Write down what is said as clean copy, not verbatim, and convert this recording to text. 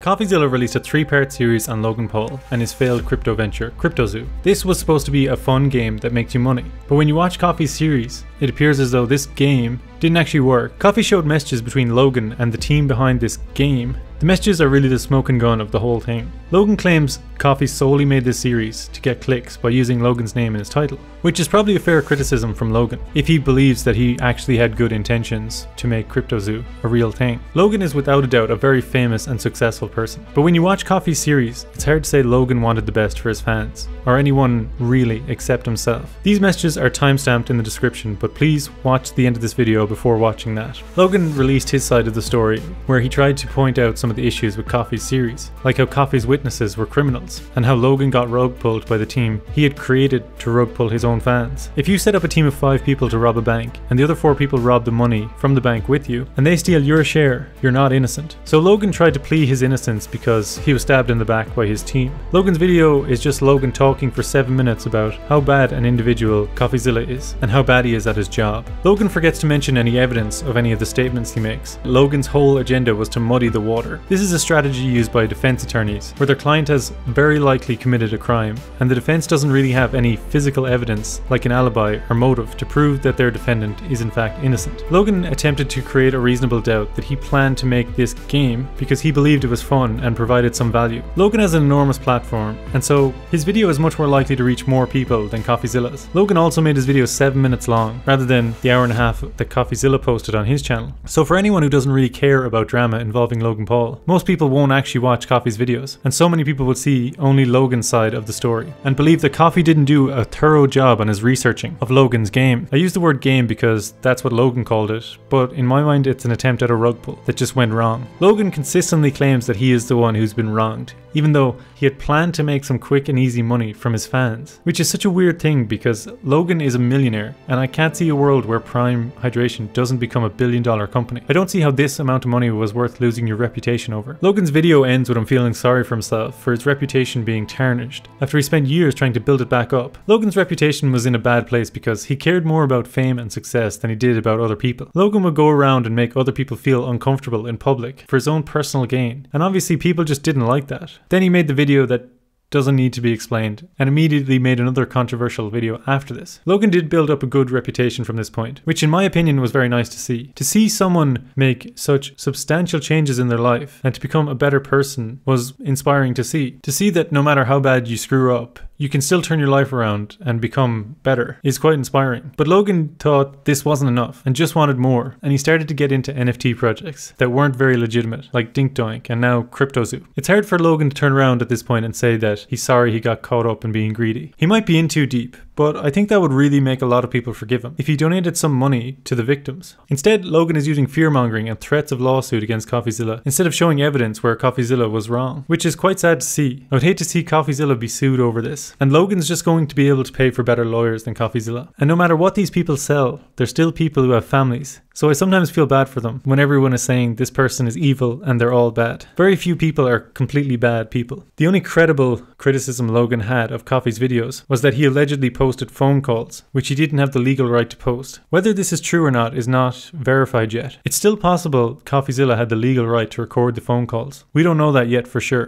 CoffeeZilla released a 3-part series on Logan Paul and his failed crypto venture, CryptoZoo. This was supposed to be a fun game that makes you money, but when you watch Coffee's series, it appears as though this game didn't actually work. Coffee showed messages between Logan and the team behind this game. The messages are really the smoking gun of the whole thing. Logan claims Coffee solely made this series to get clicks by using Logan's name in his title, which is probably a fair criticism from Logan, if he believes that he actually had good intentions to make CryptoZoo a real thing. Logan is without a doubt a very famous and successful person, but when you watch Coffee's series, it's hard to say Logan wanted the best for his fans, or anyone really except himself. These messages are timestamped in the description, but please watch the end of this video before watching that. Logan released his side of the story, where he tried to point out some of the issues with Coffee's series, like how Coffee's witnesses were criminals, and how Logan got rug pulled by the team he had created to rug pull his own fans. If you set up a team of 5 people to rob a bank, and the other 4 people rob the money from the bank with you, and they steal your share, you're not innocent. So Logan tried to plead his innocence because he was stabbed in the back by his team. Logan's video is just Logan talking for 7 minutes about how bad an individual CoffeeZilla is, and how bad he is at his job. Logan forgets to mention any evidence of any of the statements he makes. Logan's whole agenda was to muddy the water. This is a strategy used by defense attorneys, where their client has very likely committed a crime, and the defense doesn't really have any physical evidence, like an alibi or motive, to prove that their defendant is in fact innocent. Logan attempted to create a reasonable doubt that he planned to make this game because he believed it was fun and provided some value. Logan has an enormous platform, and so his video is much more likely to reach more people than CoffeeZilla's. Logan also made his video 7 minutes long, rather than the hour and a half that CoffeeZilla posted on his channel. So for anyone who doesn't really care about drama involving Logan Paul, most people won't actually watch Coffee's videos, and so many people would see only Logan's side of the story, and believe that Coffee didn't do a thorough job on his researching of Logan's game. I use the word game because that's what Logan called it, but in my mind it's an attempt at a rug pull that just went wrong. Logan consistently claims that he is the one who's been wronged, even though he had planned to make some quick and easy money from his fans, which is such a weird thing because Logan is a millionaire, and I can't see a world where Prime Hydration doesn't become a billion-dollar company. I don't see how this amount of money was worth losing your reputation over. Logan's video ends with him feeling sorry for himself for his reputation being tarnished, after he spent years trying to build it back up. Logan's reputation was in a bad place because he cared more about fame and success than he did about other people. Logan would go around and make other people feel uncomfortable in public for his own personal gain, and obviously people just didn't like that. Then he made the video that doesn't need to be explained, and immediately made another controversial video after this. Logan did build up a good reputation from this point, which in my opinion was very nice to see. To see someone make such substantial changes in their life and to become a better person was inspiring to see. To see that no matter how bad you screw up, you can still turn your life around and become better is quite inspiring. But Logan thought this wasn't enough and just wanted more, and he started to get into NFT projects that weren't very legitimate, like Dink Doink and now CryptoZoo. It's hard for Logan to turn around at this point and say that he's sorry he got caught up in being greedy. He might be in too deep, but I think that would really make a lot of people forgive him if he donated some money to the victims. Instead, Logan is using fear-mongering and threats of lawsuit against CoffeeZilla instead of showing evidence where CoffeeZilla was wrong, which is quite sad to see. I would hate to see CoffeeZilla be sued over this, and Logan's just going to be able to pay for better lawyers than CoffeeZilla. And no matter what these people sell, they're still people who have families. So I sometimes feel bad for them when everyone is saying this person is evil and they're all bad. Very few people are completely bad people. The only credible criticism Logan had of Coffee's videos was that he allegedly posted phone calls, which he didn't have the legal right to post. Whether this is true or not is not verified yet. It's still possible CoffeeZilla had the legal right to record the phone calls. We don't know that yet for sure.